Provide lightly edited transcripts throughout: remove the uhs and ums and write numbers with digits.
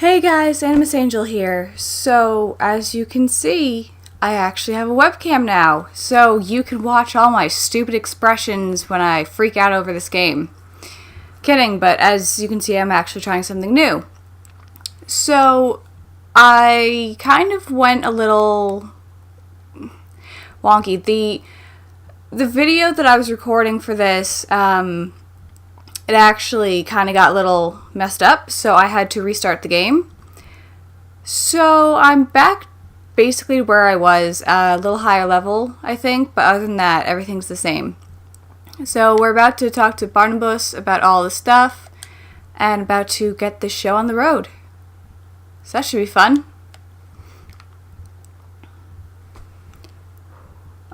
Hey guys, Animus Angel here. So, as you can see, I actually have a webcam now. So, you can watch all my stupid expressions when I freak out over this game. Kidding, but as you can see, I'm actually trying something new. So, I kind of went a little wonky. The video that I was recording for this, it actually kind of got a little messed up, so I had to restart the game. So I'm back basically where I was, a little higher level, I think, but other than that, everything's the same. So we're about to talk to Barnabas about all the stuff, and about to get this show on the road. So that should be fun.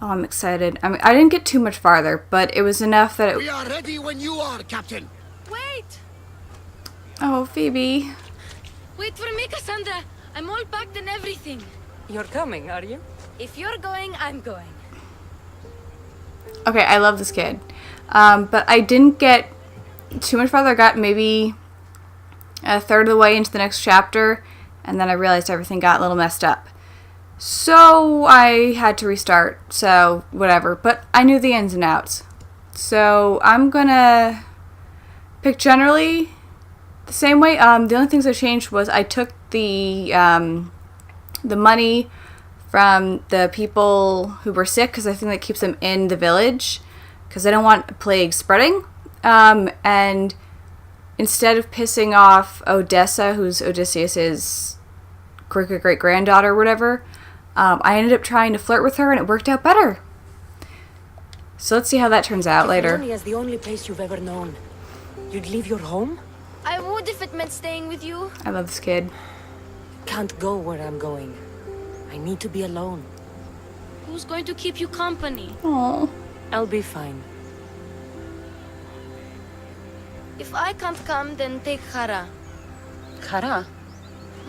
Oh, I'm excited. I mean, I didn't get too much farther, but it was enough that We are ready when you are, Captain. Wait! Oh, Phoebe. Wait for me, Cassandra. I'm all packed and everything. You're coming, are you? If you're going, I'm going. Okay, I love this kid. But I didn't get too much farther. I got maybe a third of the way into the next chapter, and then I realized everything got a little messed up. So I had to restart, so whatever. But I knew the ins and outs. So I'm gonna pick generally the same way. The only things I changed was I took the money from the people who were sick, because I think that keeps them in the village, because I don't want a plague spreading. And instead of pissing off Odessa, who's Odysseus's great-great-granddaughter or whatever, I ended up trying to flirt with her, and it worked out better. So let's see how that turns out later. California is the only place you've ever known. You'd leave your home? I would if it meant staying with you. I love this kid. Can't go where I'm going. I need to be alone. Who's going to keep you company? Oh. I'll be fine. If I can't come, then take Hara, Kara?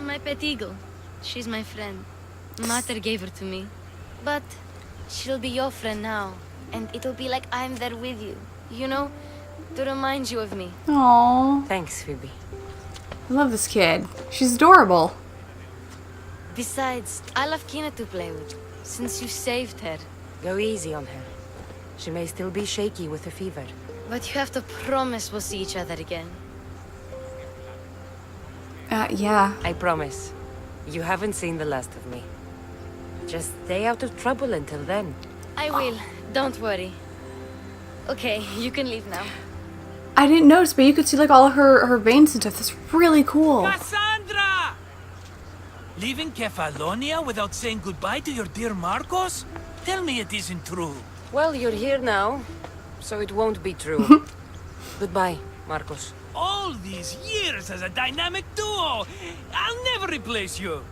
my pet eagle. She's my friend. Mater gave her to me. But she'll be your friend now. And it'll be like I'm there with you. You know? To remind you of me. Aww. Thanks, Phoebe. I love this kid. She's adorable. Besides, I love Kina to play with. Since you saved her. Go easy on her. She may still be shaky with the fever. But you have to promise we'll see each other again. Yeah. I promise. You haven't seen the last of me. Just stay out of trouble until then. I will. Don't worry. Okay, you can leave now. I didn't notice, but you could see like all of her veins and stuff. That's really cool. Cassandra! Leaving Kefalonia without saying goodbye to your dear Marcos? Tell me it isn't true. Well, you're here now, so it won't be true. Goodbye, Marcos. All these years as a dynamic duo! I'll never replace you!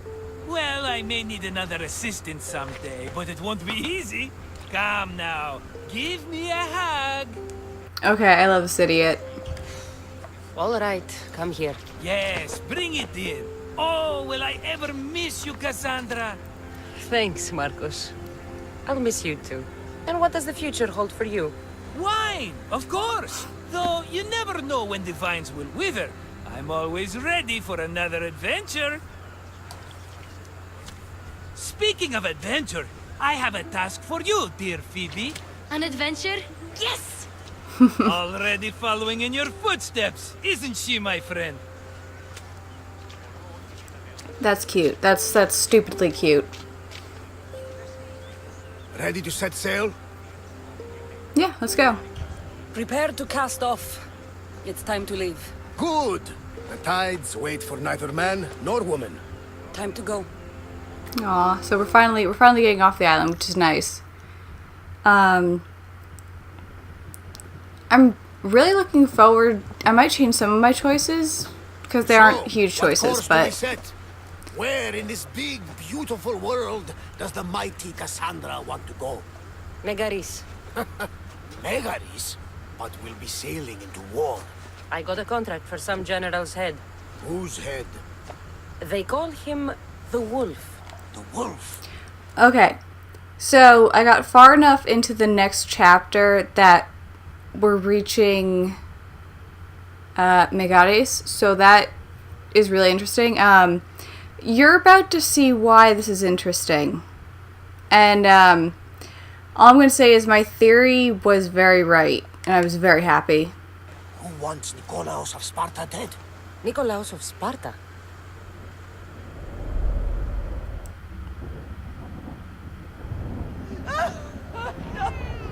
Well, I may need another assistant someday, but it won't be easy. Come now, give me a hug. Okay, I love this idiot. All right, come here. Yes, bring it in. Oh, will I ever miss you, Cassandra? Thanks, Marcos. I'll miss you too. And what does the future hold for you? Wine, of course. Though you never know when the vines will wither. I'm always ready for another adventure. Speaking of adventure, I have a task for you, dear Phoebe. An adventure? Yes! Already following in your footsteps, isn't she, my friend? That's cute. That's stupidly cute. Ready to set sail? Yeah, let's go. Prepare to cast off. It's time to leave. Good. The tides wait for neither man nor woman. Time to go. Aw, so we're finally getting off the island, which is nice. I'm really looking forward. I might change some of my choices because they aren't huge choices, what course do we but set? Where in this big, beautiful world does the mighty Cassandra want to go? Megaris. Megaris, but we'll be sailing into war. I got a contract for some general's head. Whose head? They call him the Wolf. The wolf. okay. So I got far enough into the next chapter that we're reaching Megaris, so that is really interesting. You're about to see why this is interesting. And all I'm going to say is my theory was very right, and I was very happy. Who wants Nikolaos of Sparta dead? Nikolaos of Sparta.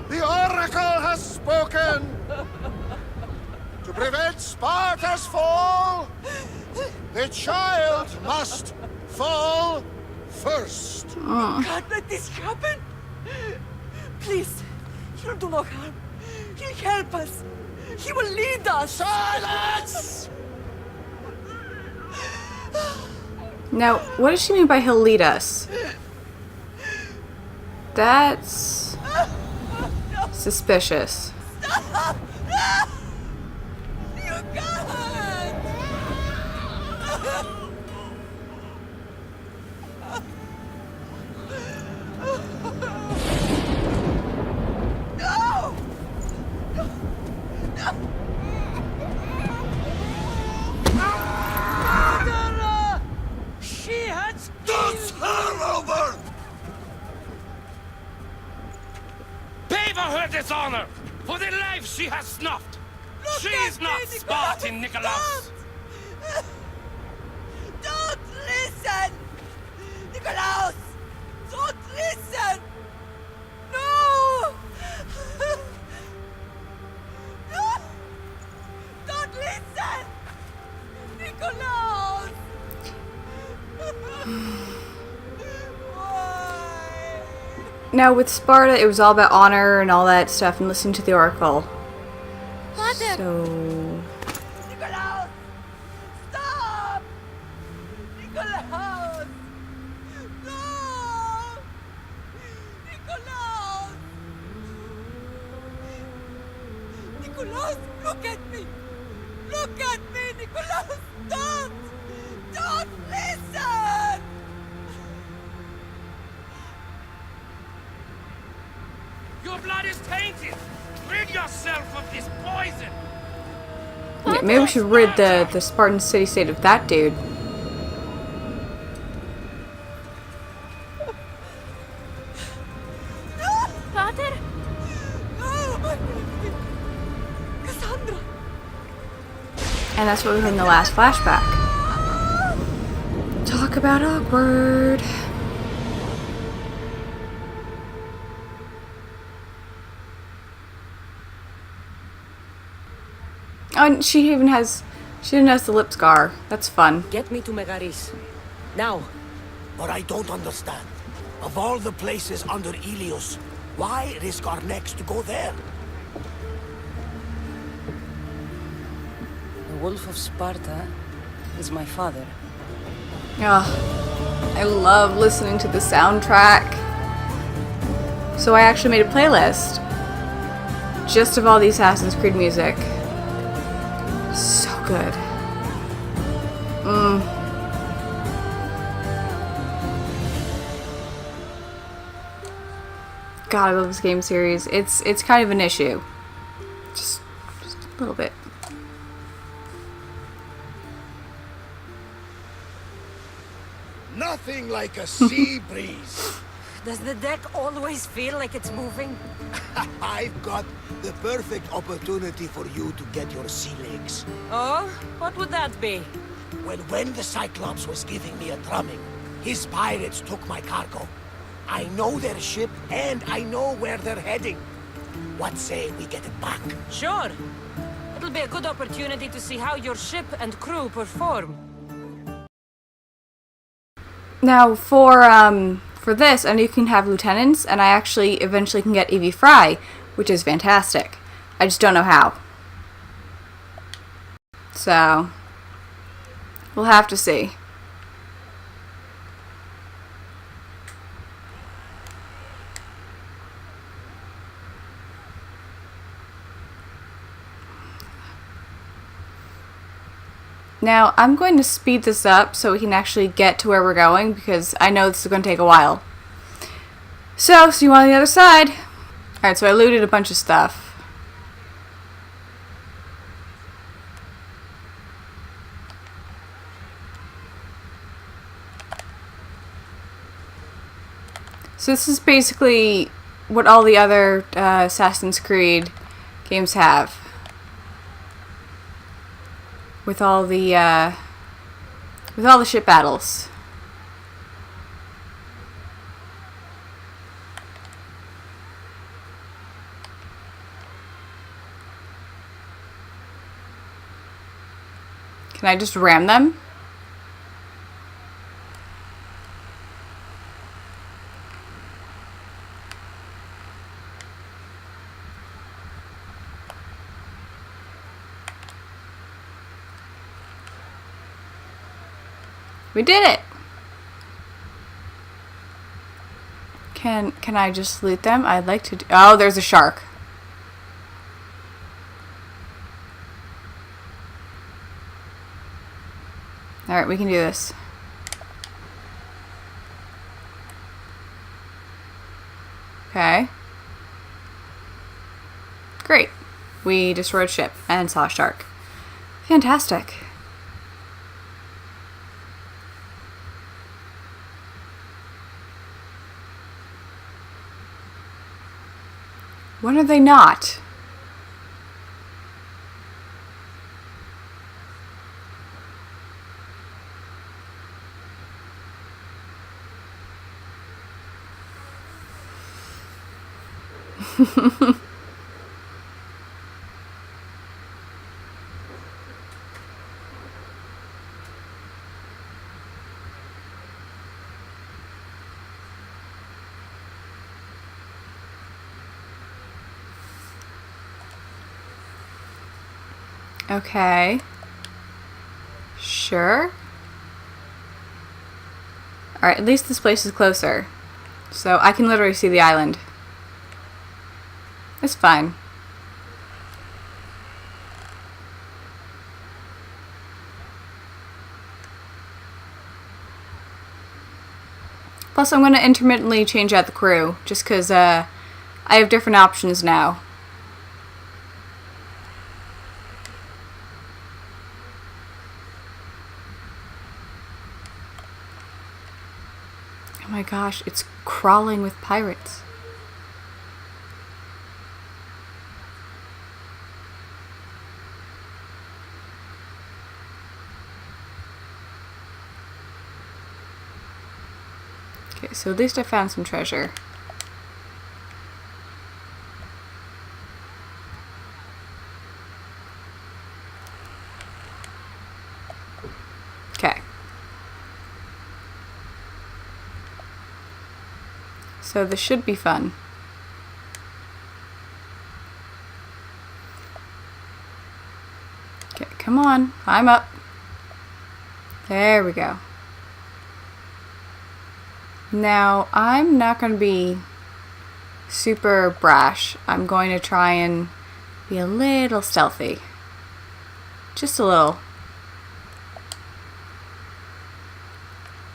The oracle has spoken! To prevent Sparta's fall, the child must fall first. Can't let this happen! Please, he'll do no harm. He'll help us. He will lead us. Silence! Now, what does she mean by he'll lead us? That's suspicious. You can't! No! She has Does her over! pay for her dishonor, for the life she has snuffed. She is not Spartan, Nikolaos. Don't listen! Nikolaos! Don't listen! No! No! Don't listen! Nikolaos! Why? Now, with Sparta, it was all about honor and all that stuff and listening to the Oracle. Mother! So... Nikolaos! Stop! Nikolaos! No! Nikolaos! Nikolaos, look at me! Look at me, Nikolaos! Don't! Don't listen! Your blood is tainted. Rid yourself of this poison. Yeah, maybe we should rid the Spartan city-state of that dude. Father? No, my baby! Cassandra! And that's what we heard in the last flashback. Talk about awkward. Oh, and she even has the lip scar. That's fun. Get me to Megaris. Now. But I don't understand. Of all the places under Ilios, why risk our necks to go there? The Wolf of Sparta is my father. Ugh, I love listening to the soundtrack. So I actually made a playlist just of all the Assassin's Creed music. So good. God, I love this game series. It's kind of an issue. Just a little bit. Nothing like a sea breeze. Does the deck always feel like it's moving? I've got the perfect opportunity for you to get your sea legs. Oh? What would that be? Well, when the Cyclops was giving me a drumming, his pirates took my cargo. I know their ship, and I know where they're heading. What say we get it back? Sure. It'll be a good opportunity to see how your ship and crew perform. Now, for this, I know you can have lieutenants, and I actually eventually can get Evie Fry, which is fantastic. I just don't know how. So, we'll have to see. Now, I'm going to speed this up so we can actually get to where we're going, because I know this is going to take a while. So, see you on the other side. Alright, so I looted a bunch of stuff. So this is basically what all the other Assassin's Creed games have. With all the ship battles. Can I just ram them? We did it! Can I just loot them? I'd like to do... Oh, there's a shark. Alright, we can do this. Okay. Great. We destroyed a ship and saw a shark. Fantastic. When are they not? Okay. Sure. Alright, at least this place is closer. So I can literally see the island. It's fine. Plus, I'm going to intermittently change out the crew, just because I have different options now. Oh my gosh, it's crawling with pirates. Okay, so at least I found some treasure. Okay. So this should be fun. Okay, come on, climb up. There we go. Now, I'm not going to be super brash. I'm going to try and be a little stealthy. Just a little.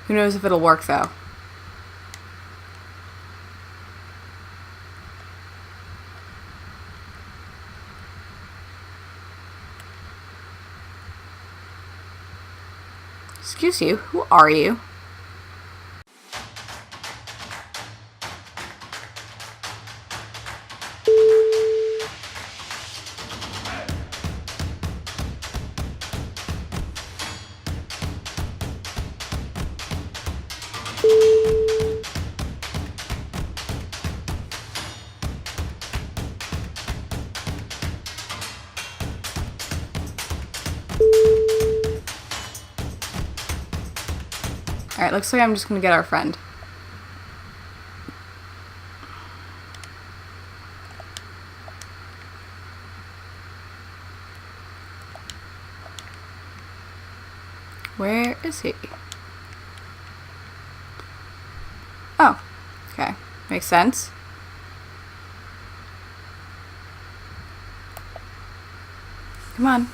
Who knows if it'll work, though. Excuse you, who are you? Alright, looks like I'm just gonna get our friend. Where is he? Oh, okay. Makes sense. Come on.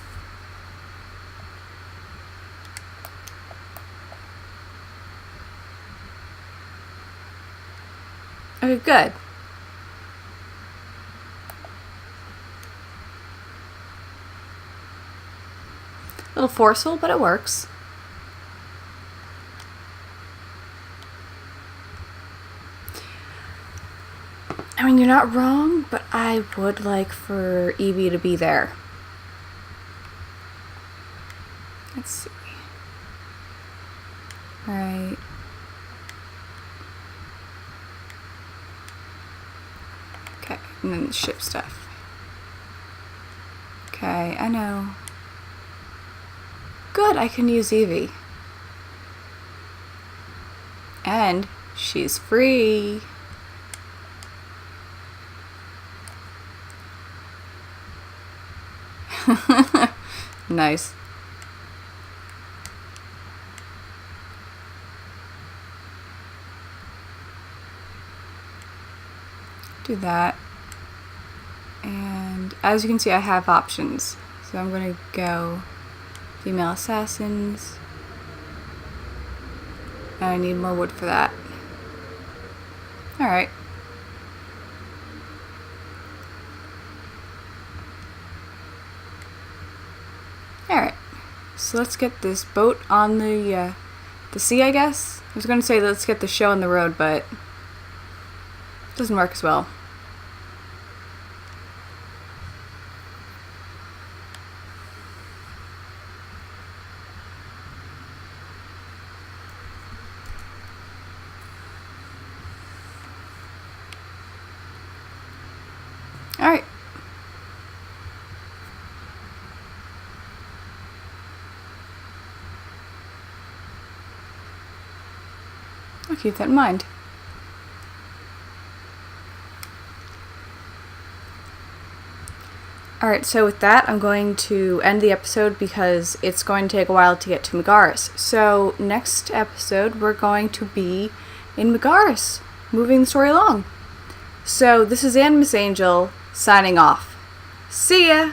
Okay, good. A little forceful, but it works. I mean, you're not wrong, but I would like for Evie to be there. Let's see. Right. Okay, and then the ship stuff. Okay, I know. Good, I can use Evie. And she's free. Nice. Do that. And as you can see, I have options. So I'm going to go female assassins. And I need more wood for that. Alright. Alright. So let's get this boat on the sea, I guess? I was going to say let's get the show on the road, but it doesn't work as well. Alright. I'll keep that in mind. Alright, so with that, I'm going to end the episode because it's going to take a while to get to Megaris. So, next episode, we're going to be in Megaris, moving the story along. So, this is Anne Miss Angel, signing off. See ya!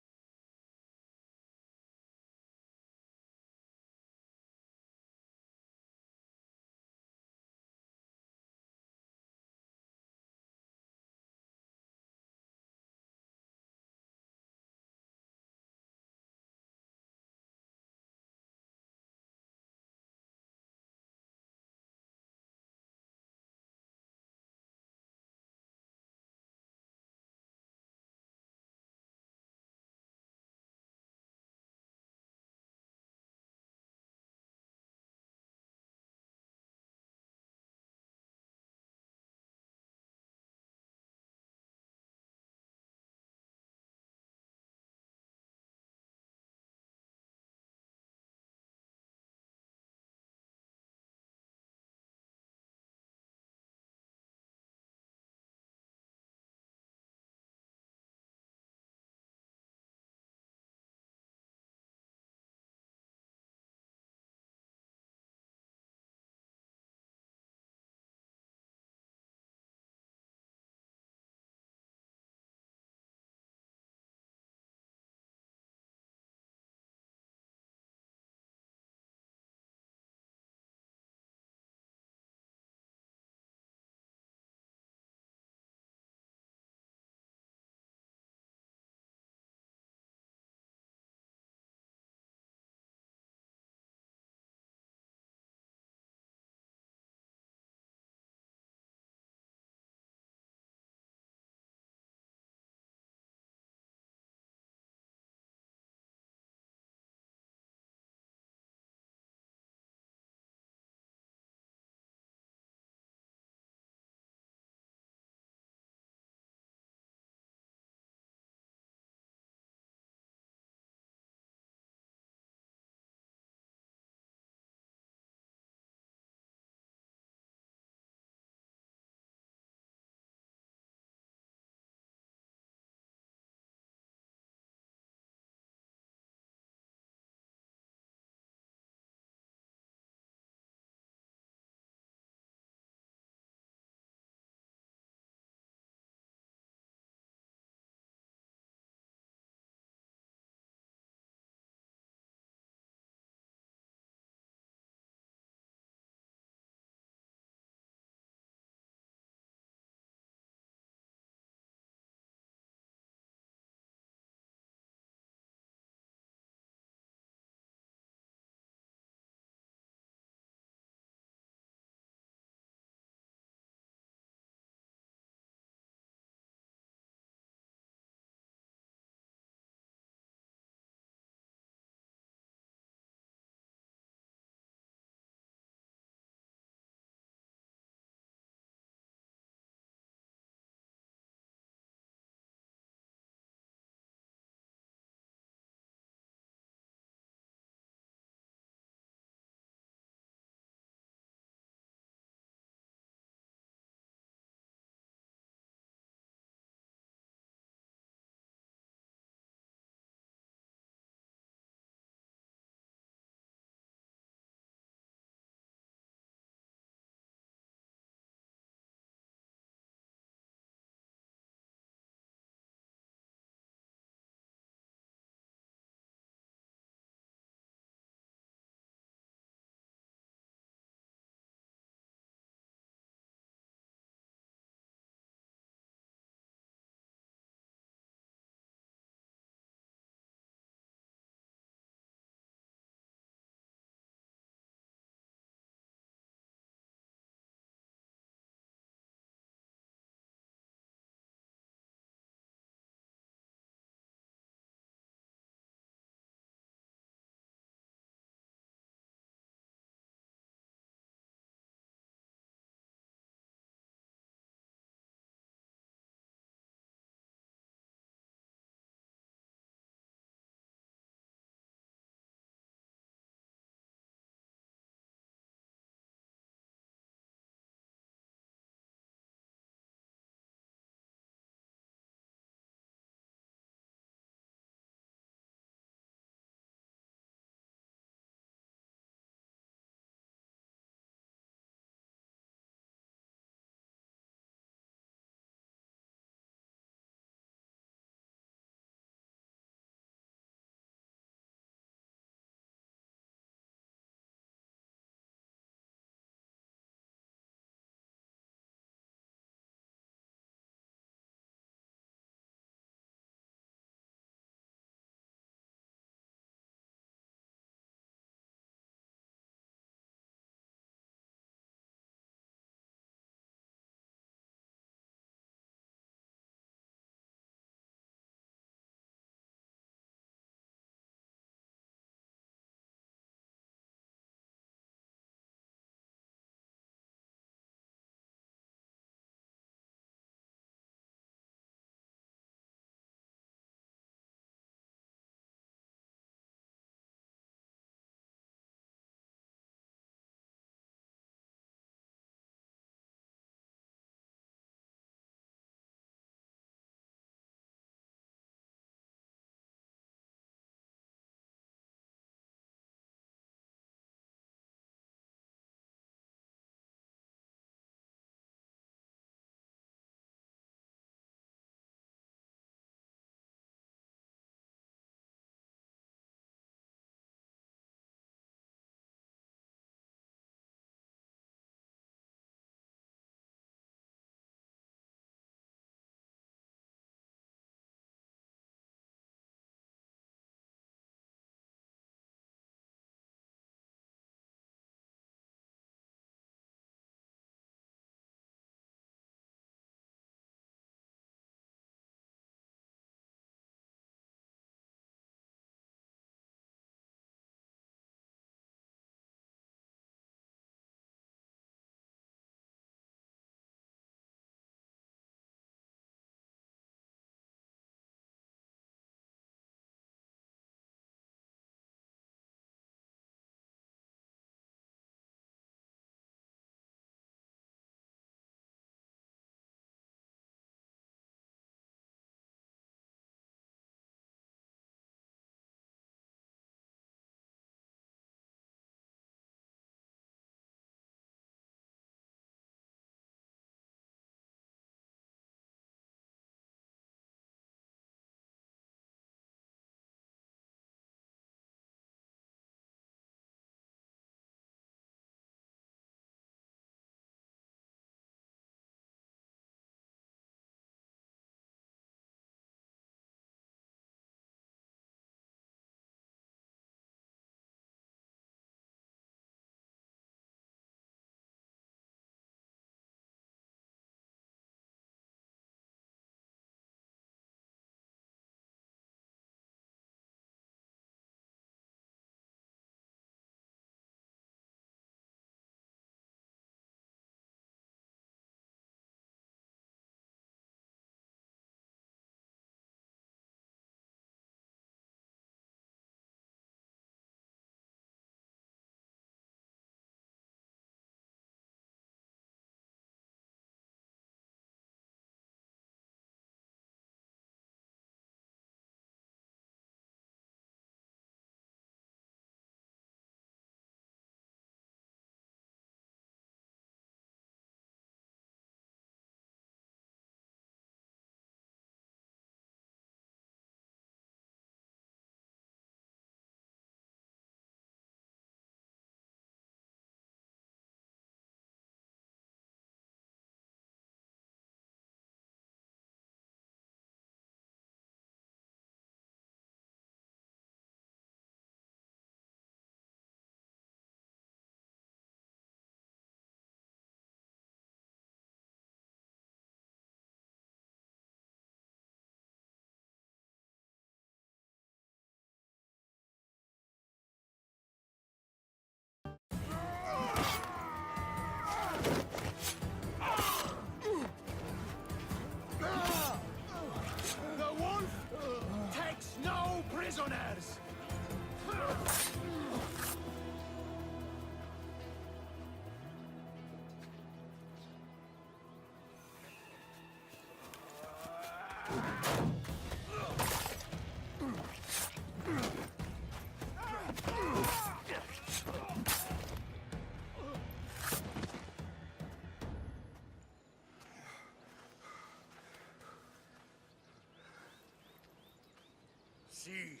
See,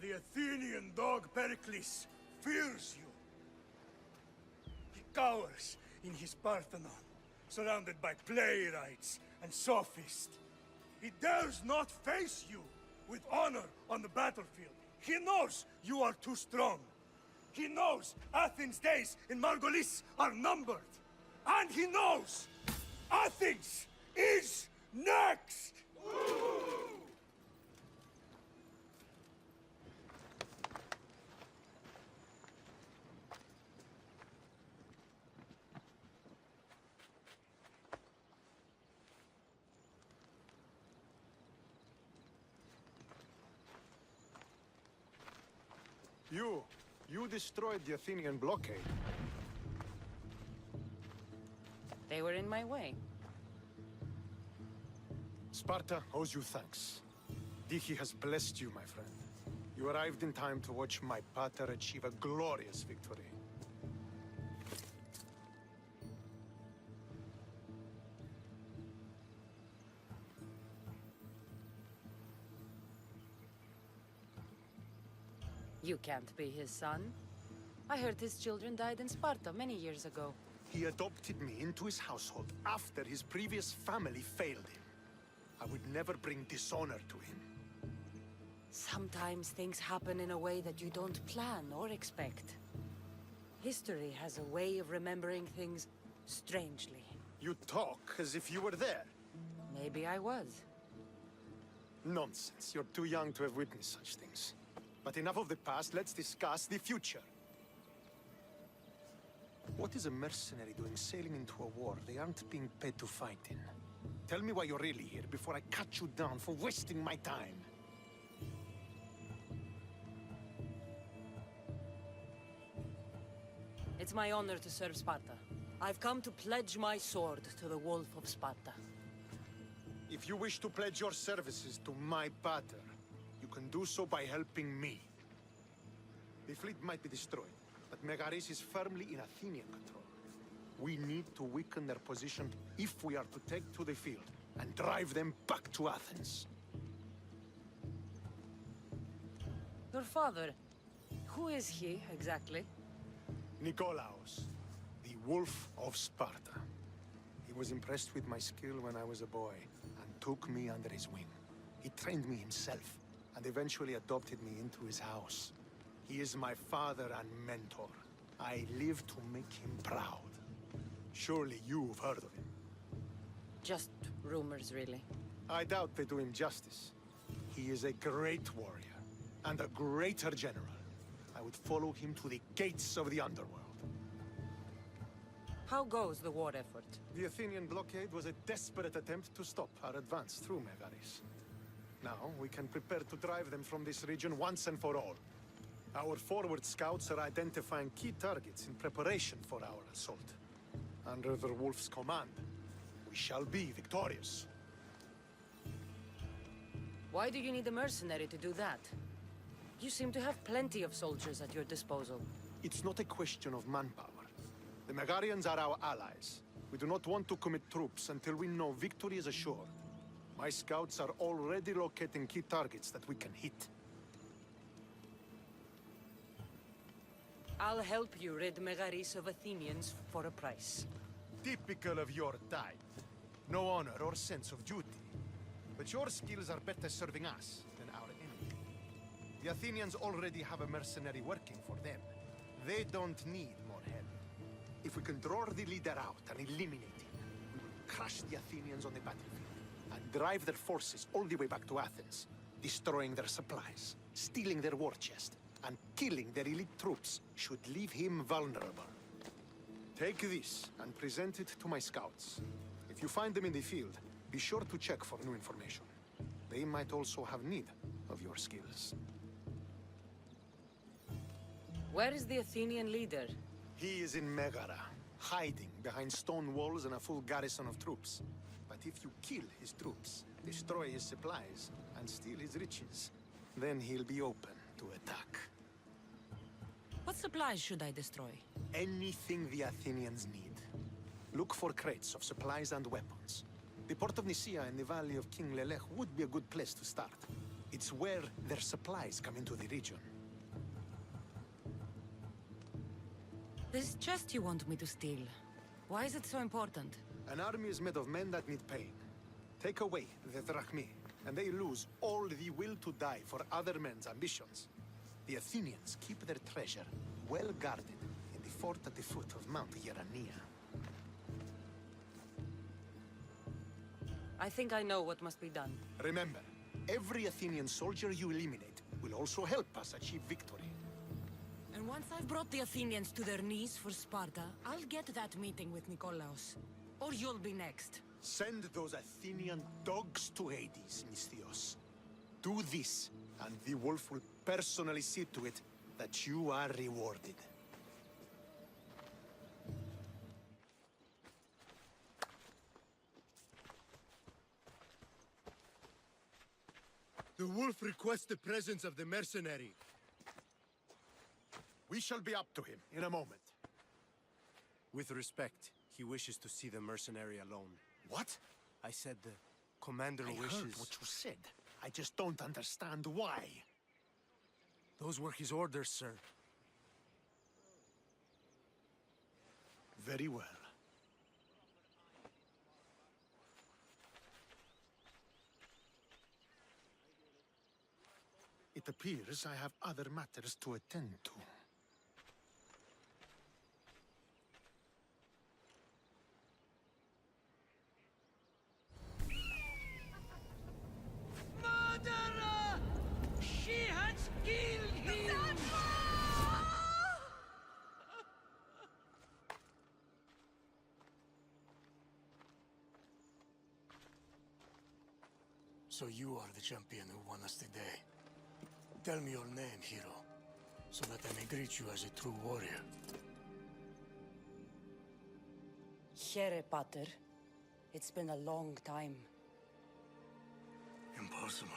the Athenian dog Pericles fears you. He cowers in his Parthenon, surrounded by playwrights and sophists. He dares not face you with honor on the battlefield. He knows you are too strong. He knows Athens' days in Margolis are numbered. And he knows Athens is next! You destroyed the Athenian blockade. They were in my way. Sparta owes you thanks. Diki has blessed you, my friend. You arrived in time to watch my pater achieve a glorious victory. You can't be his son. I heard his children died in Sparta many years ago. He adopted me into his household after his previous family failed him. I would never bring dishonor to him. Sometimes things happen in a way that you don't plan or expect. History has a way of remembering things strangely. You talk as if you were there. Maybe I was. Nonsense. You're too young to have witnessed such things. But enough of the past, let's discuss the future. What is a mercenary doing sailing into a war they aren't being paid to fight in? Tell me why you're really here before I cut you down for wasting my time. It's my honor to serve Sparta. I've come to pledge my sword to the Wolf of Sparta. If you wish to pledge your services to my pater, you can do so by helping me. The fleet might be destroyed, but Megaris is firmly in Athenian control. We need to weaken their position if we are to take to the field and drive them back to Athens. Your father, who is he exactly? Nikolaos, the Wolf of Sparta. He was impressed with my skill when I was a boy and took me under his wing. He trained me himself and eventually adopted me into his house. He is my father and mentor. I live to make him proud. Surely you've heard of him. Just rumors, really. I doubt they do him justice. He is a great warrior and a greater general. I would follow him to the gates of the underworld. How goes the war effort? The Athenian blockade was a desperate attempt to stop our advance through Megaris. Now, we can prepare to drive them from this region once and for all. Our forward scouts are identifying key targets in preparation for our assault. Under the Wolf's command, we shall be victorious. Why do you need a mercenary to do that? You seem to have plenty of soldiers at your disposal. It's not a question of manpower. The Megarians are our allies. We do not want to commit troops until we know victory is assured. My scouts are already locating key targets that we can hit. I'll help you rid Megaris of Athenians for a price. Typical of your type. No honor or sense of duty. But your skills are better serving us than our enemy. The Athenians already have a mercenary working for them. They don't need more help. If we can draw the leader out and eliminate him, we will crush the Athenians on the battlefield and drive their forces all the way back to Athens, destroying their supplies, stealing their war chest, and killing their elite troops should leave him vulnerable. Take this and present it to my scouts. If you find them in the field, be sure to check for new information. They might also have need of your skills. Where is the Athenian leader? He is in Megara, hiding behind stone walls and a full garrison of troops. But if you kill his troops, destroy his supplies, and steal his riches. Then he'll be open to attack. What supplies should I destroy? Anything the Athenians need. Look for crates of supplies and weapons. The port of Nicaea in the valley of King Lelech would be a good place to start. It's where their supplies come into the region. This chest you want me to steal. Why is it so important? An army is made of men that need paying. Take away the drachmae, and they lose all the will to die for other men's ambitions. The Athenians keep their treasure well guarded in the fort at the foot of Mount Hierania. I think I know what must be done. Remember, every Athenian soldier you eliminate will also help us achieve victory. And once I've brought the Athenians to their knees for Sparta, I'll get that meeting with Nikolaos. Or you'll be next. Send those Athenian dogs to Hades, Misthios. Do this, and the wolf will personally see to it that you are rewarded. The wolf requests the presence of the mercenary. We shall be up to him in a moment. With respect, he wishes to see the mercenary alone. What? I said the commander I wishes... heard what you said. I just don't understand why. Those were his orders, sir. Very well. It appears I have other matters to attend to. Murderer! She has killed him! So you are the champion who won us today. Tell me your name, hero, so that I may greet you as a true warrior. Here, Pater. It's been a long time. Impossible.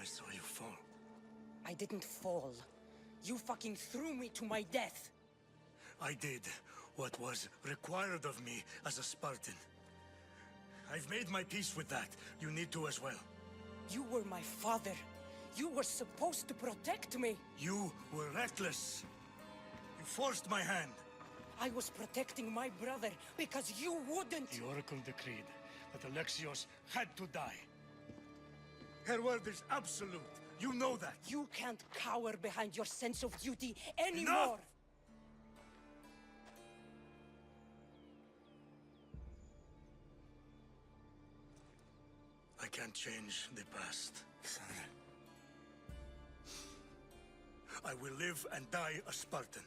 I saw you fall. I didn't fall. You fucking threw me to my death. I did what was required of me as a Spartan. I've made my peace with that. You need to as well. You were my father. You were supposed to protect me. You were reckless. You forced my hand. I was protecting my brother because you wouldn't. The Oracle decreed that Alexios had to die. Her word is absolute. You know that. You can't cower behind your sense of duty anymore. Enough! I can't change the past, Sandra. I will live and die a Spartan.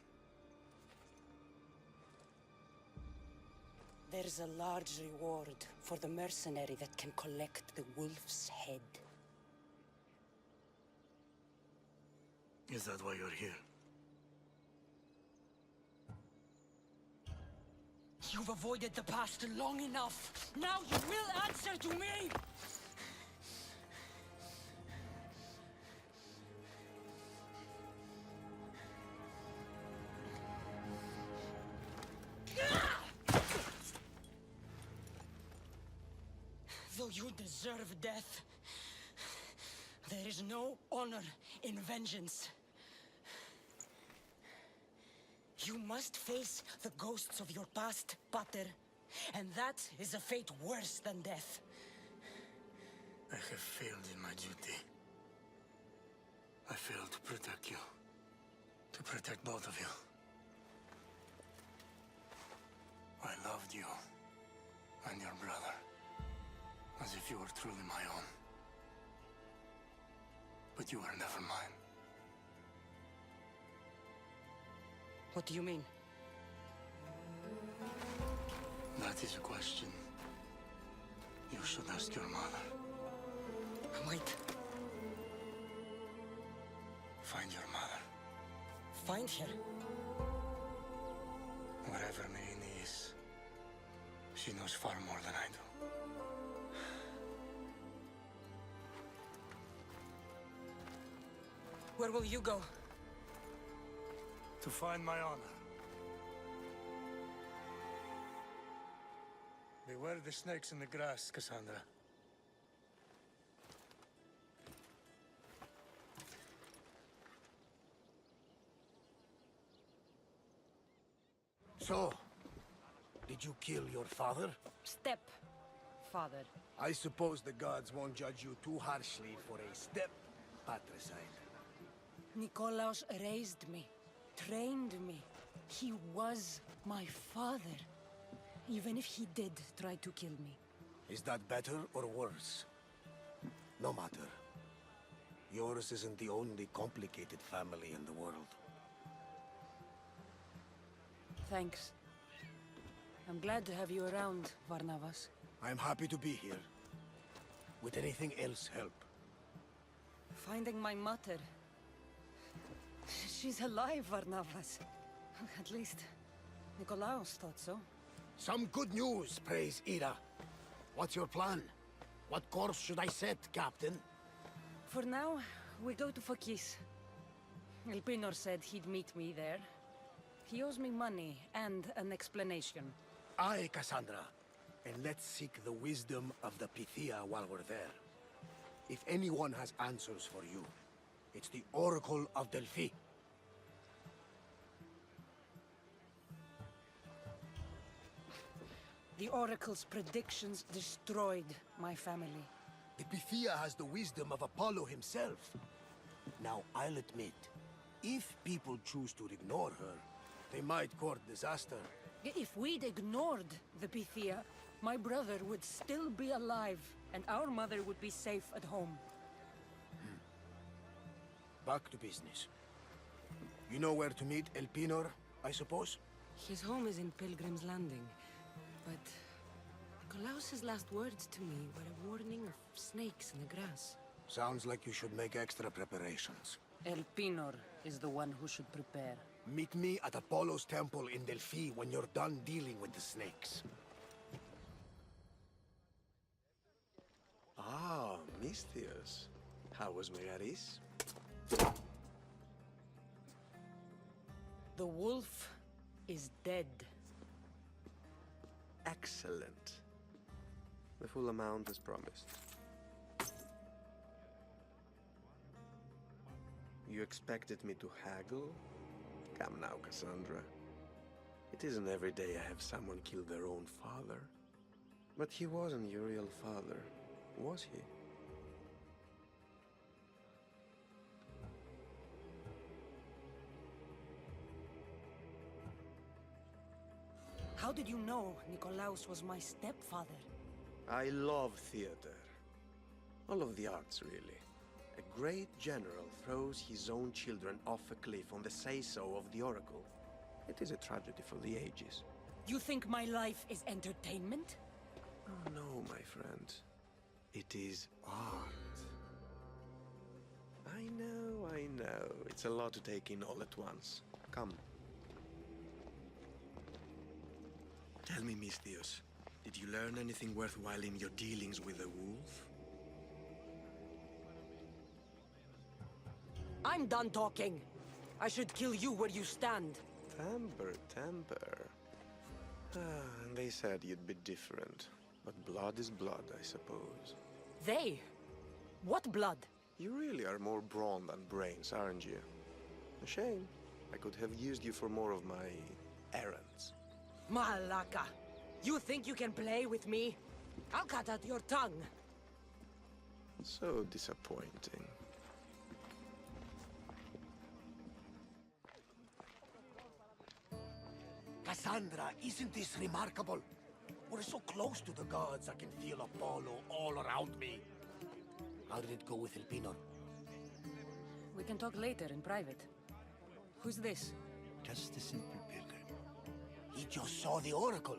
There's a large reward for the mercenary that can collect the wolf's head. Is that why you're here? You've avoided the past long enough. Now you will answer to me! Though you deserve death, there is no honor in vengeance. You must face the ghosts of your past, Pater, and that is a fate worse than death. I have failed in my duty. I failed to protect you. To protect both of you. I loved you and your brother as if you were truly my own. But you were never mine. What do you mean? That is a question you should ask your mother. Wait. Find your mother. Find her. Wherever Naini is, she knows far more than I do. Where will you go? To find my honor. Beware the snakes in the grass, Cassandra. So, did you kill your father? Step, father. I suppose the gods won't judge you too harshly for a step patricide. Nikolaos raised me, trained me. He was my father. Even if he did try to kill me. Is that better or worse? No matter. Yours isn't the only complicated family in the world. Thanks. I'm glad to have you around, Varnavas. I'm happy to be here. Would anything else help? Finding my mother. She's alive, Varnavas. At least, Nikolaos thought so. Some good news, praise Ira. What's your plan? What course should I set, Captain? For now, we go to Phokis. Elpinor said he'd meet me there. He owes me money and an explanation. Aye, Cassandra. And let's seek the wisdom of the Pythia while we're there. If anyone has answers for you, it's the Oracle of Delphi. The Oracle's predictions destroyed my family. The Pythia has the wisdom of Apollo himself. Now, I'll admit, if people choose to ignore her, they might court disaster. If we'd ignored the Pythia, my brother would still be alive, and our mother would be safe at home. Back to business. You know where to meet Elpinor, I suppose? His home is in Pilgrim's Landing, but Nikolaos' last words to me were a warning of snakes in the grass. Sounds like you should make extra preparations. Elpinor is the one who should prepare. Meet me at Apollo's temple in Delphi when you're done dealing with the snakes. Ah, Misthios. How was Megaris? The wolf is dead. Excellent. The full amount as promised. You expected me to haggle? Come now, Cassandra. It isn't every day I have someone kill their own father. But he wasn't your real father, was he? How did you know Nikolaos was my stepfather? I love theater. All of the arts, really. A great general throws his own children off a cliff on the say-so of the Oracle. It is a tragedy for the ages. You think my life is entertainment? Oh, no, my friend. It is art. I know, I know. It's a lot to take in all at once. Come. Tell me, Misthios, did you learn anything worthwhile in your dealings with the wolf? I'm done talking. I should kill you where you stand. Temper, temper. Ah, and they said you'd be different. But blood is blood, I suppose. They? What blood? You really are more brawn than brains, aren't you? A shame. I could have used you for more of my errands. Malaka! You think you can play with me? I'll cut out your tongue. So disappointing. Cassandra, isn't this remarkable? We're so close to the gods, I can feel Apollo all around me. How did it go with Elpinor? We can talk later in private. Who's this? Just a simple pilgrim. He just saw the Oracle.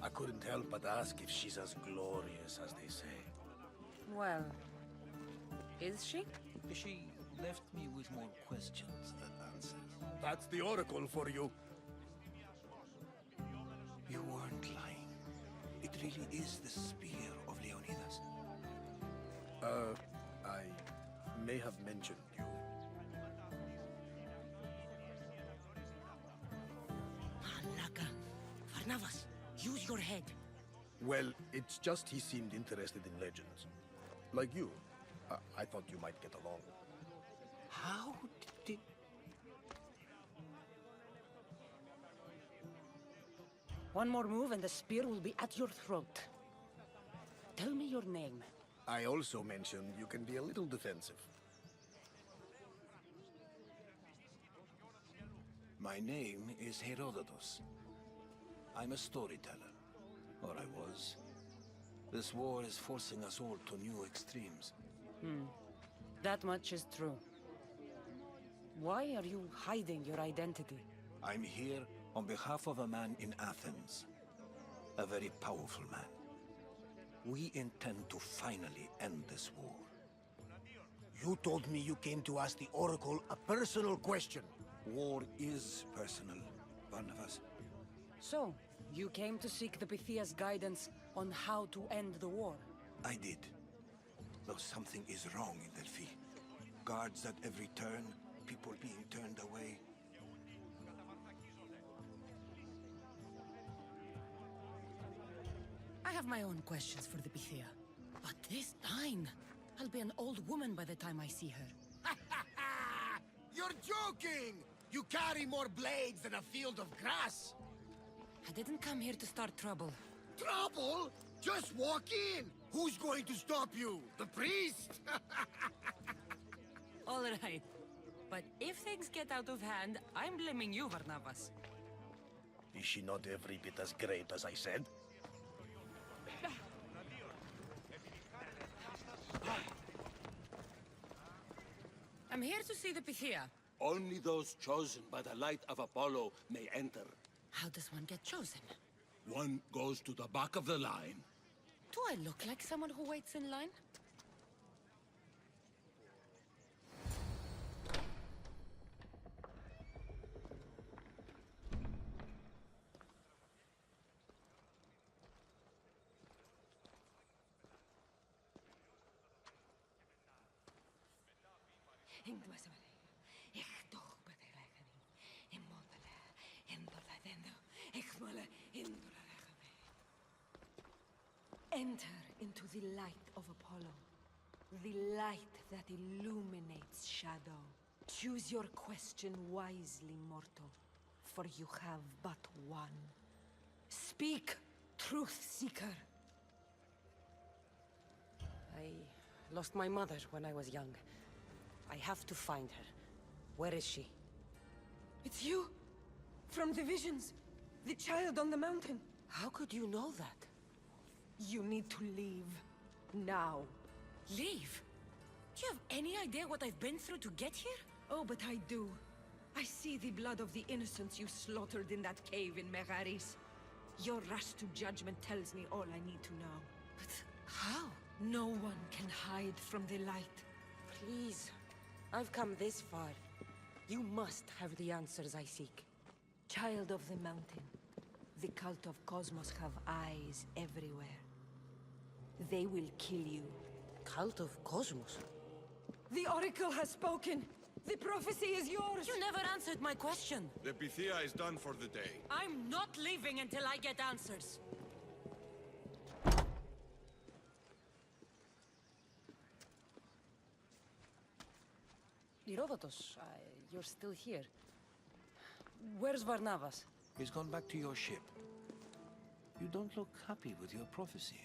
I couldn't help but ask if she's as glorious as they say. Well, is she? She left me with more questions than answers. That's the Oracle for you. You weren't lying. It really is the spear of Leonidas. I may have mentioned you. Varnavas, use your head. Well, it's just he seemed interested in legends. Like you. I thought you might get along. How did... One more move and the spear will be at your throat. Tell me your name. I also mentioned you can be a little defensive. My name is Herodotus. I'm a storyteller. Or I was. This war is forcing us all to new extremes. That much is true. Why are you hiding your identity? I'm here on behalf of a man in Athens. A very powerful man. We intend to finally end this war. You told me you came to ask the Oracle a personal question. War is personal, Barnabas. So, you came to seek the Pythia's guidance on how to end the war? I did. Though something is wrong in Delphi. Guards at every turn, people being turned away. I have my own questions for the Pythia. But this time, I'll be an old woman by the time I see her. You're joking! You carry more blades than a field of grass! I didn't come here to start trouble. Trouble? Just walk in! Who's going to stop you? The priest? All right. But if things get out of hand, I'm blaming you, Varnavas. Is she not every bit as great as I said? I'm here to see the Pythia. Only those chosen by the light of Apollo may enter. How does one get chosen? One goes to the back of the line. Do I look like someone who waits in line? Enter into the light of Apollo, the light that illuminates shadow. Choose your question wisely, mortal, for you have but one. Speak, truth seeker. I lost my mother when I was young. I have to find her. Where is she? It's you! From the visions! The child on the mountain! How could you know that? You need to leave. Now. Leave? Do you have any idea what I've been through to get here? Oh, but I do. I see the blood of the innocents you slaughtered in that cave in Megaris. Your rush to judgment tells me all I need to know. But how? No one can hide from the light. Please. I've come this far. You must have the answers I seek. Child of the mountain, the cult of Cosmos have eyes everywhere. They will kill you. Cult of Cosmos? The Oracle has spoken! The prophecy is yours! You never answered my question! The Pythia is done for the day. I'm not leaving until I get answers! Herodotus, you're still here. Where's Varnavas? He's gone back to your ship. You don't look happy with your prophecy.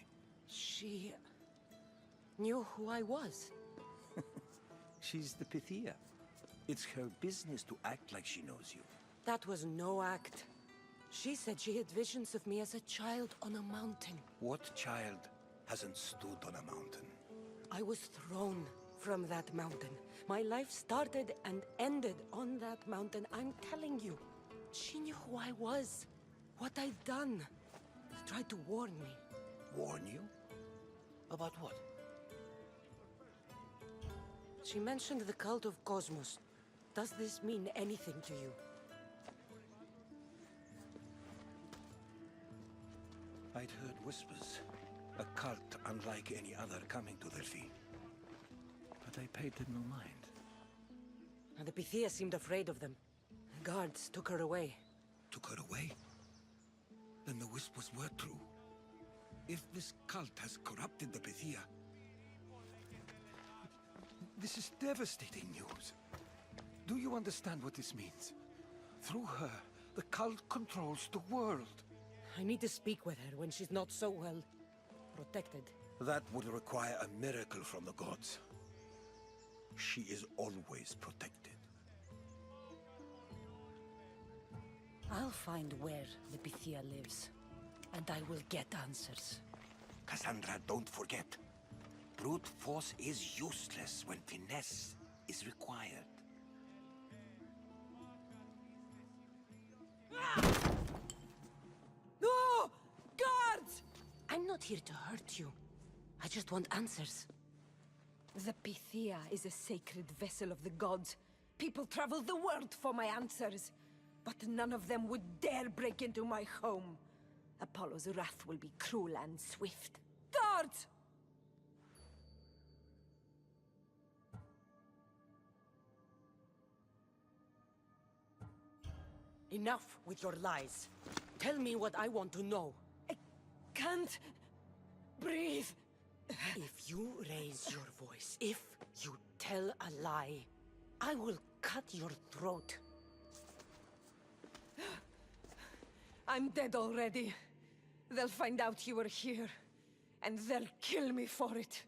She... knew who I was. She's the Pythia. It's her business to act like she knows you. That was no act. She said she had visions of me as a child on a mountain. What child hasn't stood on a mountain? I was thrown from that mountain. My life started and ended on that mountain, I'm telling you. She knew who I was, what I'd done. She tried to warn me. Warn you? About what? She mentioned the cult of Cosmos. Does this mean anything to you? I'd heard whispers. A cult unlike any other coming to Delphi. But I paid them no mind. And the Pythia seemed afraid of them. Guards took her away. Took her away? Then the whispers were true. If this cult has corrupted the Pythia... This is devastating news. Do you understand what this means? Through her, the cult controls the world. I need to speak with her when she's not so well protected. That would require a miracle from the gods. She is always protected. I'll find where the Pythia lives, and I will get answers. Cassandra, don't forget. Brute force is useless when finesse is required. No! Guards! I'm not here to hurt you. I just want answers. The Pythia is a sacred vessel of the gods. People travel the world for my answers. But none of them would dare break into my home. Apollo's wrath will be cruel and swift. Guards! Enough with your lies. Tell me what I want to know. I can't breathe. If you raise your voice, if you tell a lie, I will cut your throat. I'm dead already. They'll find out you were here, and they'll kill me for it.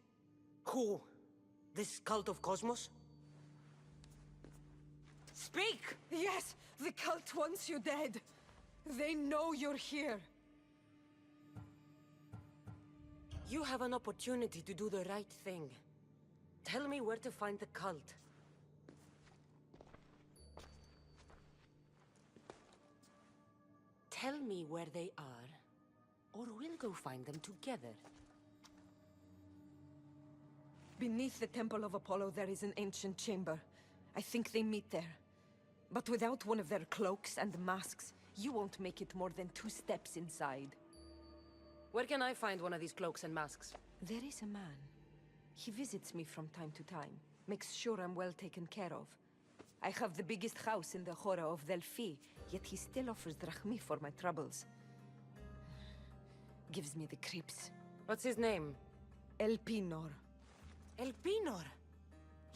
Who? This cult of Cosmos? Speak! Yes, the cult wants you dead. They know you're here. You have an opportunity to do the right thing. Tell me where to find the cult. Tell me where they are, or we'll go find them together. Beneath the Temple of Apollo, there is an ancient chamber. I think they meet there. But without one of their cloaks and masks, you won't make it more than 2 steps inside. Where can I find one of these cloaks and masks? There is a man. He visits me from time to time, makes sure I'm well taken care of. I have the biggest house in the Hora of Delphi, yet he still offers drachmi for my troubles. Gives me the creeps. What's his name? Elpinor. Elpinor?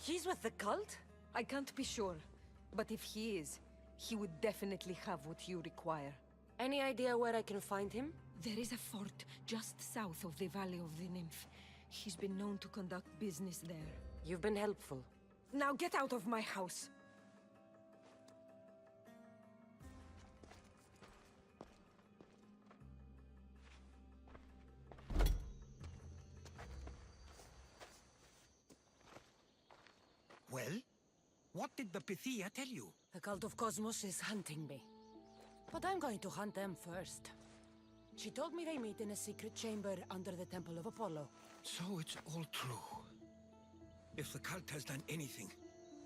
He's with the cult? I can't be sure, but if he is, he would definitely have what you require. Any idea where I can find him? There is a fort just south of the Valley of the Nymph. He's been known to conduct business there. You've been helpful. Now get out of my house! Well? What did the Pythia tell you? The cult of Cosmos is hunting me. But I'm going to hunt them first. She told me they meet in a secret chamber under the Temple of Apollo. So it's all true. If the cult has done anything,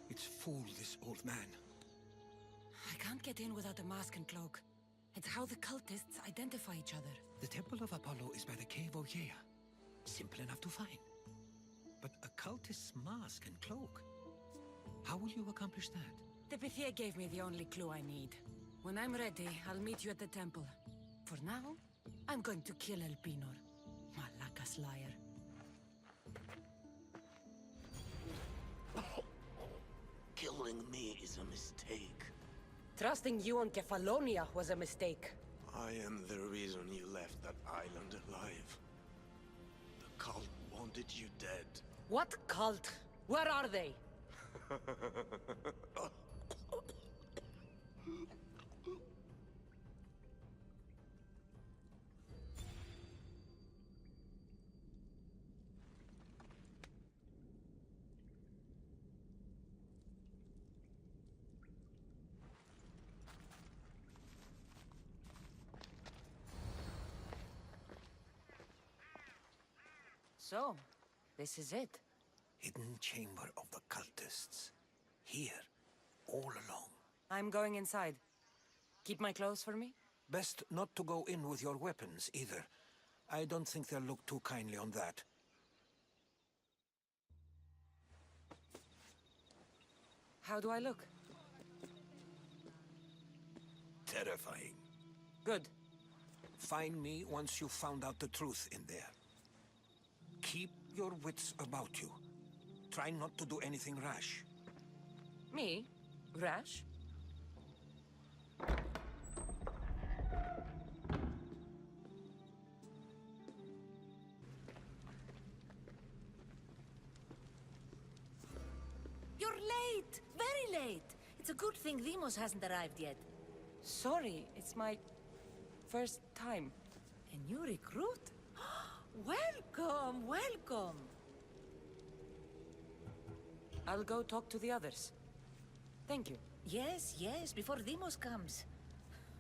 it's fooled this old man. I can't get in without a mask and cloak. It's how the cultists identify each other. The Temple of Apollo is by the Cave of Yea. Simple enough to find. But a cultist's mask and cloak? How will you accomplish that? The Pythia gave me the only clue I need. When I'm ready, I'll meet you at the temple. For now, I'm going to kill Elpinor. Malakas liar. Killing me is a mistake. Trusting you on Kefalonia was a mistake. I am the reason you left that island alive. The cult wanted you dead. What cult? Where are they? So, this is it. Hidden chamber of the cultists. Here, all along. I'm going inside. Keep my clothes for me? Best not to go in with your weapons, either. I don't think they'll look too kindly on that. How do I look? Terrifying. Good. Find me once you've found out the truth in there. Keep your wits about you. Try not to do anything rash. Me? Rash? You're late! Very late! It's a good thing Demos hasn't arrived yet. Sorry, it's my first time. A new recruit? Welcome, welcome! I'll go talk to the others. Thank you. Yes, yes, before Demos comes.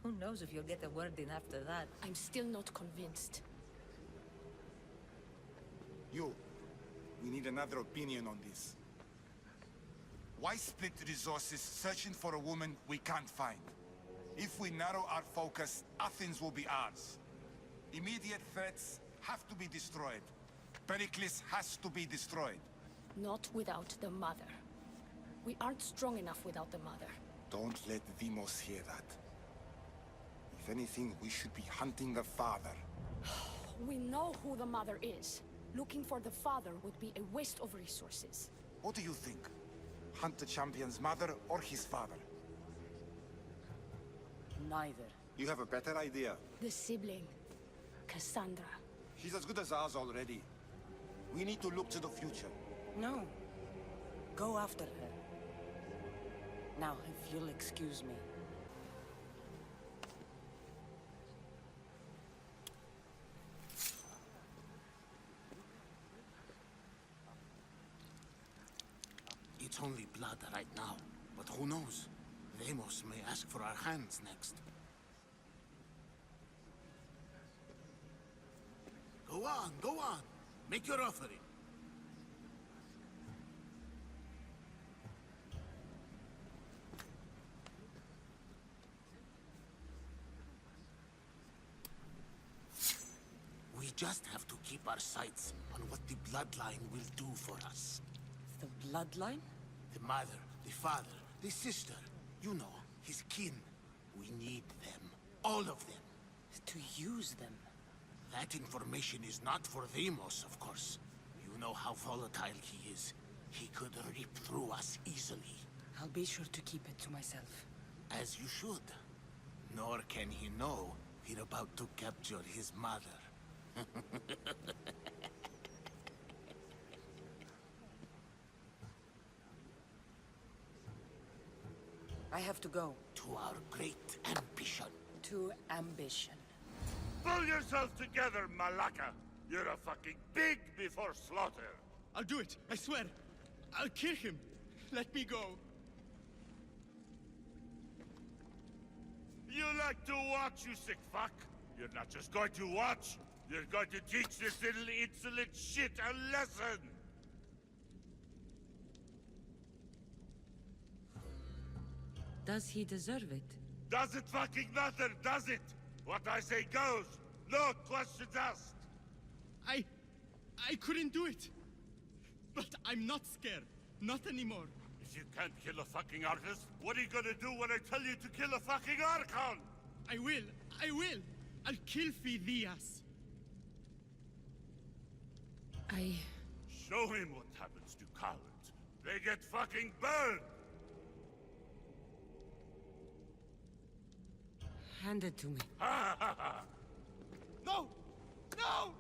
Who knows if you'll get a word in after that? I'm still not convinced. You, we need another opinion on this. Why split resources searching for a woman we can't find? If we narrow our focus, Athens will be ours. Immediate threats have to be destroyed. Pericles has to be destroyed. Not without the mother. We aren't strong enough without the mother. Don't let Demos hear that. If anything, we should be hunting the father. We know who the mother is. Looking for the father would be a waste of resources. What do you think? Hunt the champion's mother or his father? Neither. You have a better idea. The sibling, Cassandra. She's as good as ours already. We need to look to the future. No. Go after her. Now, if you'll excuse me. It's only blood right now, but who knows? Demos may ask for our hands next. Go on, go on. Make your offering. We just have to keep our sights on what the bloodline will do for us. The bloodline? The mother, the father, the sister. You know, his kin. We need them. All of them. To use them? That information is not for Demos, of course. You know how volatile he is. He could rip through us easily. I'll be sure to keep it to myself. As you should. Nor can he know we're about to capture his mother. I have to go. To our great ambition. To ambition. Pull yourself together, Malaka! You're a fucking pig before slaughter! I'll do it, I swear. I'll kill him. Let me go. You like to watch, you sick fuck? You're not just going to watch, you're going to teach this little insolent shit a lesson! Does he deserve it? Does it fucking matter, does it? What I say goes, no questions asked! I couldn't do it. But I'm not scared. Not anymore. If you can't kill a fucking artist, what are you gonna do when I tell you to kill a fucking Archon? I will. I'll kill Phidias. Show him what happens to cowards. They get fucking burned! Hand it to me. Ha ha ha! No! No!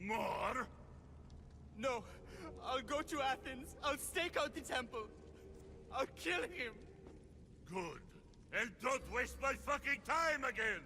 More? No. I'll go to Athens. I'll stake out the temple. I'll kill him. Good. And don't waste my fucking time again!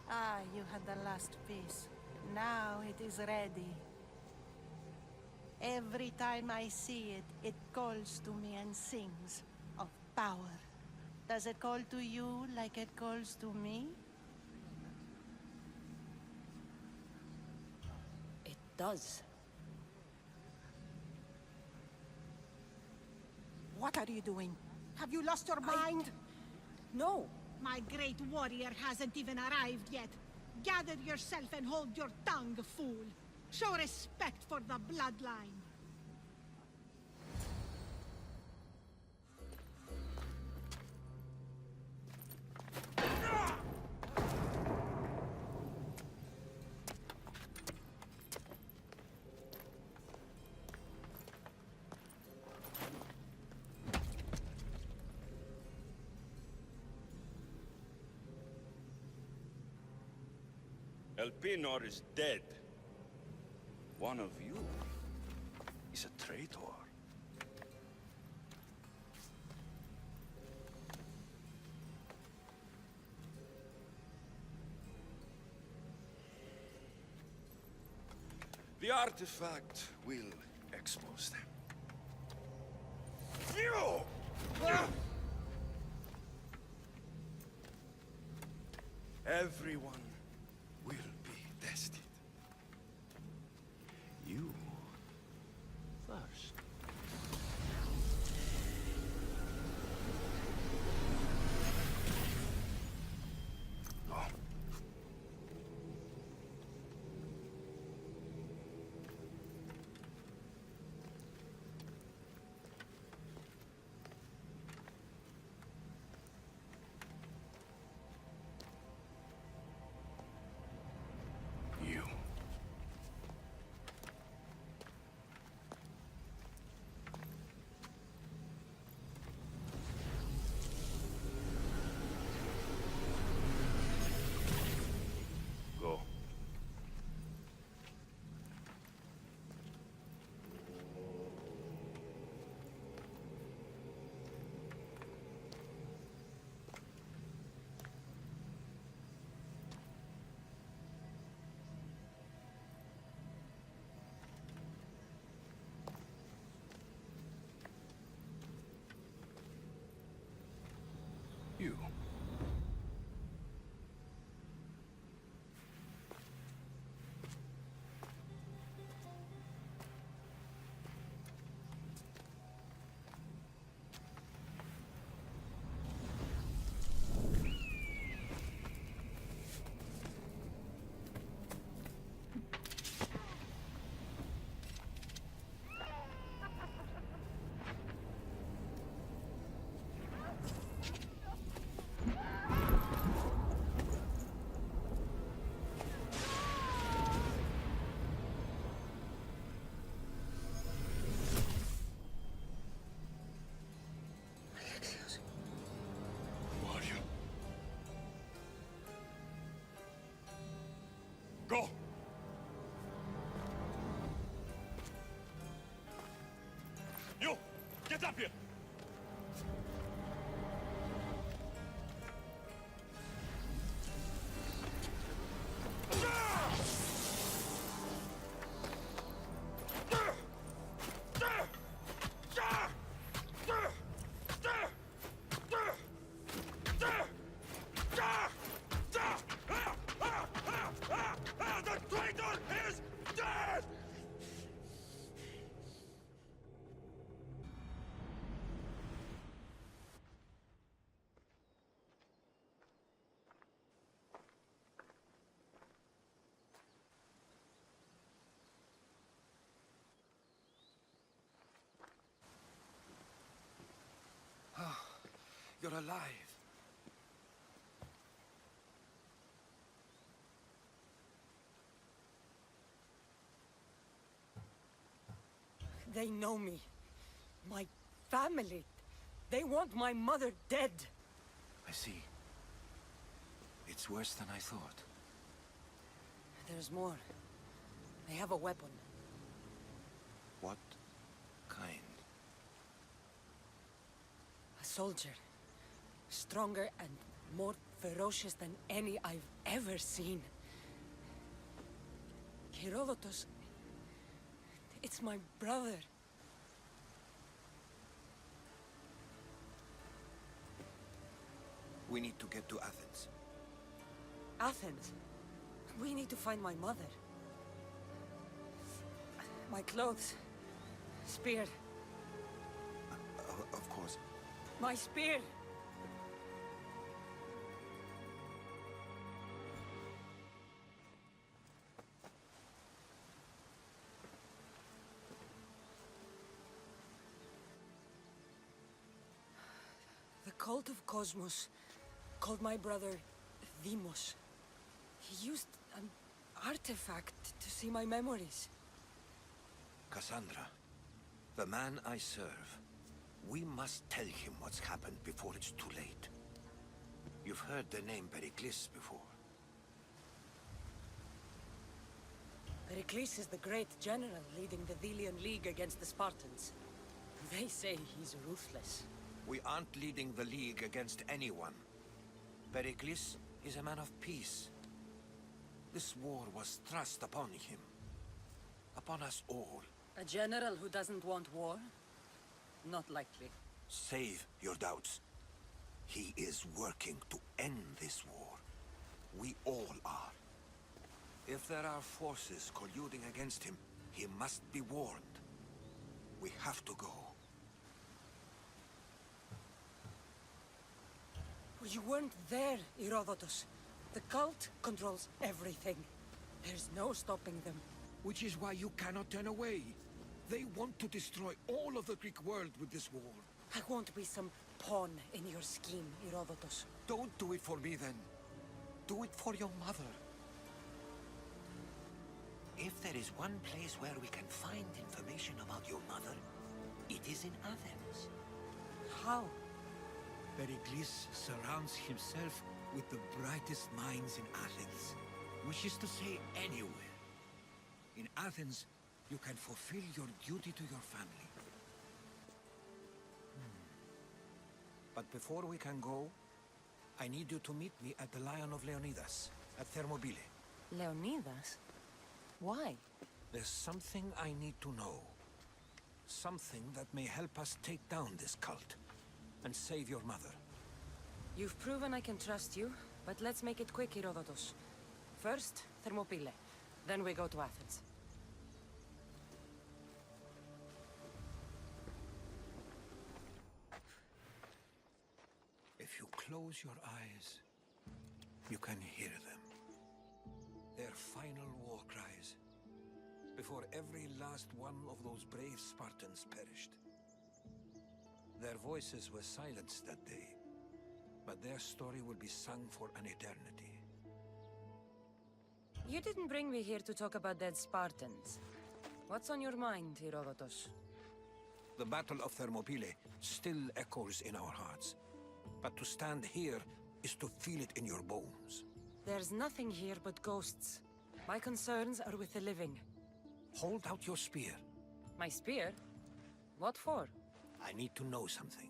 Ah, you had the last piece. Now it is ready. Every time I see it, it calls to me and sings of power. Does it call to you like it calls to me? It does. What are you doing? Have you lost your mind? No. My great warrior hasn't even arrived yet. Gather yourself and hold your tongue, fool. Show respect for the bloodline. Elpinor is dead. One of you is a traitor. The artifact will expose them. You! Everyone will be tested. You first. Go. You. Go. You. Who are you? Go! You! Get up here! The traitor is dead! You're alive. They know me. My family. They want my mother dead. I see. It's worse than I thought. There's more. They have a weapon. What kind? A soldier. Stronger and more ferocious than any I've ever seen. Herodotus It's my brother. We need to get to Athens. Athens? We need to find my mother. My clothes. Spear. Of course. My spear! The cult of Cosmos called my brother Deimos. He used an artifact to see my memories. Cassandra, the man I serve, we must tell him what's happened before it's too late. You've heard the name Pericles before. Pericles is the great general leading the Delian League against the Spartans. They say he's ruthless. We aren't leading the League against anyone. Pericles is a man of peace. This war was thrust upon him. Upon us all. A general who doesn't want war? Not likely. Save your doubts. He is working to end this war. We all are. If there are forces colluding against him, he must be warned. We have to go. You weren't there, Herodotus. The cult controls everything. There's no stopping them. Which is why you cannot turn away. They want to destroy all of the Greek world with this war. I won't be some pawn in your scheme, Herodotus. Don't do it for me then. Do it for your mother. If there is one place where we can find information about your mother, it is in Athens. How? Pericles surrounds himself with the brightest minds in Athens. Which is to say, anywhere. In Athens, you can fulfill your duty to your family. But before we can go, I need you to meet me at the Lion of Leonidas, at Thermopylae. Leonidas? Why? There's something I need to know. Something that may help us take down this cult and save your mother. You've proven I can trust you, but let's make it quick, Herodotus. First, Thermopylae. Then we go to Athens. If you close your eyes, you can hear them. Their final war cries, before every last one of those brave Spartans perished. Their voices were silenced that day, but their story will be sung for an eternity. You didn't bring me here to talk about dead Spartans. What's on your mind, Herodotus? The Battle of Thermopylae still echoes in our hearts. But to stand here is to feel it in your bones. There's nothing here but ghosts. My concerns are with the living. Hold out your spear. My spear? What for? I need to know something.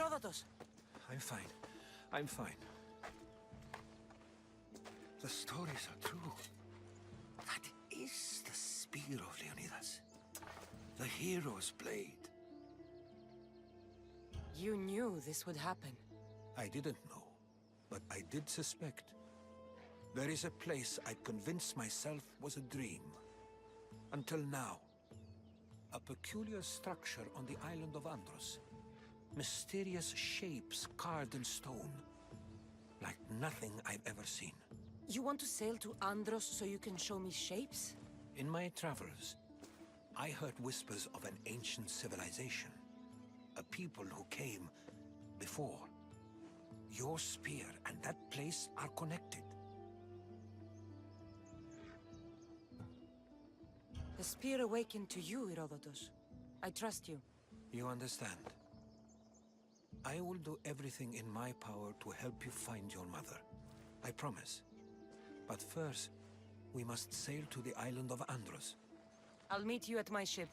Herodotus! I'm fine. I'm fine. The stories are true. That is the spear of Leonidas. The hero's blade. You knew this would happen. I didn't know, but I did suspect. There is a place I convinced myself was a dream. Until now. A peculiar structure on the island of Andros. Mysterious shapes carved in stone. Like nothing I've ever seen. You want to sail to Andros so you can show me shapes? In my travels, I heard whispers of an ancient civilization. A people who came before. Your spear and that place are connected. The spear awakened to you, Herodotus. I trust you. You understand. I will do everything in my power to help you find your mother. I promise. But first, we must sail to the island of Andros. I'll meet you at my ship.